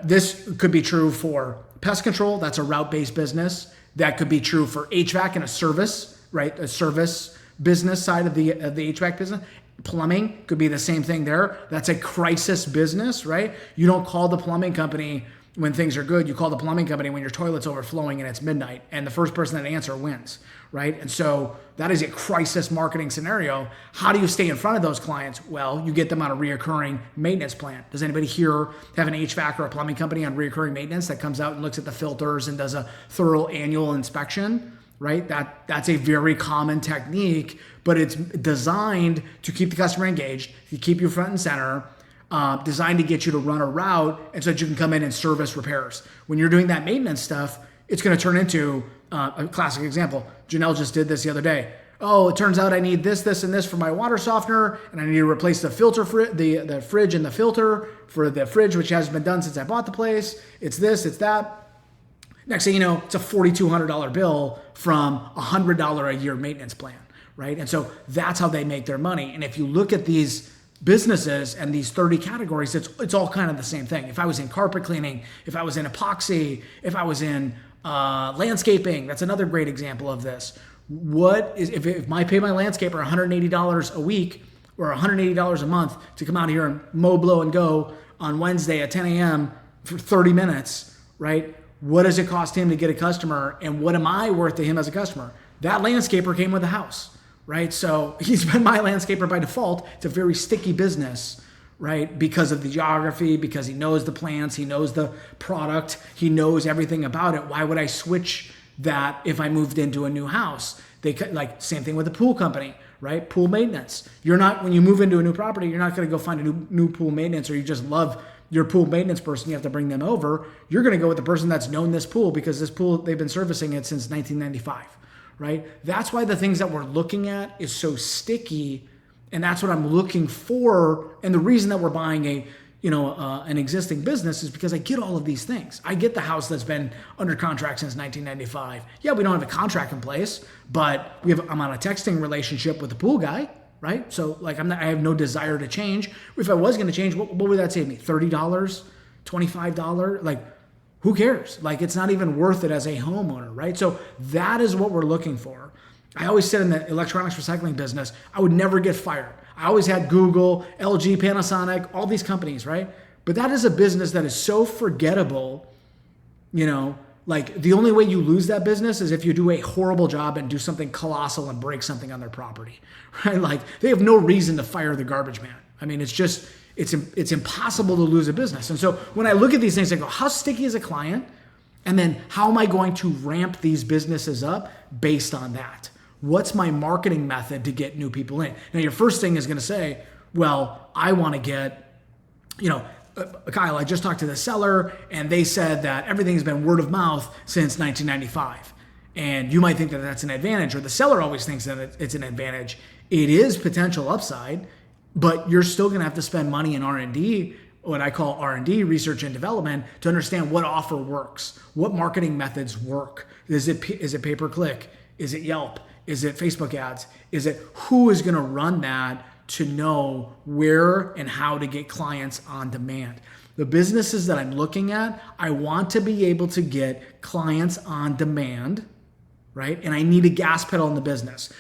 This could be true for pest control. That's a route-based business. That could be true for HVAC and a service, right? A service business side of the HVAC business. Plumbing could be the same thing there. That's a crisis business, right? You don't call the plumbing company when things are good. You call the plumbing company when your toilet's overflowing and it's midnight, and the first person that answers wins, right? And so that is a crisis marketing scenario. How do you stay in front of those clients? Well, you get them on a reoccurring maintenance plan. Does anybody here have an HVAC or a plumbing company on reoccurring maintenance that comes out and looks at the filters and does a thorough annual inspection? Right? That's a very common technique, but it's designed to keep the customer engaged, to keep you front and center, designed to get you to run a route and so that you can come in and service repairs. When you're doing that maintenance stuff, it's going to turn into a classic example. Janelle just did this the other day. Oh, it turns out I need this, this, and this for my water softener, and I need to replace the filter, the fridge and the filter for the fridge, which hasn't been done since I bought the place. It's this, it's that. Next thing you know, it's a $4,200 bill from a $100 a year maintenance plan, right? And so that's how they make their money. And if you look at these businesses and these 30 categories, it's all kind of the same thing. If I was in carpet cleaning, if I was in epoxy, if I was in landscaping, that's another great example of this. If I pay my landscaper $180 a week or $180 a month to come out here and mow, blow, and go on Wednesday at 10 a.m. for 30 minutes, right? What does it cost him to get a customer, and what am I worth to him as a customer? That landscaper came with a house, right? So he's been my landscaper by default. It's a very sticky business, right? Because of the geography, because he knows the plants, he knows the product, he knows everything about it. Why would I switch that if I moved into a new house? Same thing with the pool company, right? Pool maintenance. When you move into a new property, you're not going to go find a new pool maintenance, or you just love your pool maintenance person, you have to bring them over. You're going to go with the person that's known this pool, because this pool, they've been servicing it since 1995, right? That's why the things that we're looking at is so sticky, and that's what I'm looking for. And the reason that we're buying an existing business is because I get all of these things. I get the house that's been under contract since 1995. Yeah, we don't have a contract in place, but I'm on a texting relationship with the pool guy, right? So I have no desire to change. If I was going to change, what would that save me? $30, $25? Who cares? It's not even worth it as a homeowner, right? So that is what we're looking for. I always said in the electronics recycling business, I would never get fired. I always had Google, LG, Panasonic, all these companies, right? But that is a business that is so forgettable, the only way you lose that business is if you do a horrible job and do something colossal and break something on their property, right? They have no reason to fire the garbage man. I mean, it's impossible to lose a business. And so when I look at these things, I go, how sticky is a client? And then how am I going to ramp these businesses up based on that? What's my marketing method to get new people in? Now, your first thing is going to say, well, I want to get, Kyle, I just talked to the seller and they said that everything's been word of mouth since 1995. And you might think that that's an advantage, or the seller always thinks that it's an advantage. It is potential upside, but you're still going to have to spend money in R&D, what I call R&D, research and development, to understand what offer works, what marketing methods work. Is it pay-per-click? Is it Yelp? Is it Facebook ads? Who is going to run that to know where and how to get clients on demand? The businesses that I'm looking at, I want to be able to get clients on demand, right? And I need a gas pedal in the business.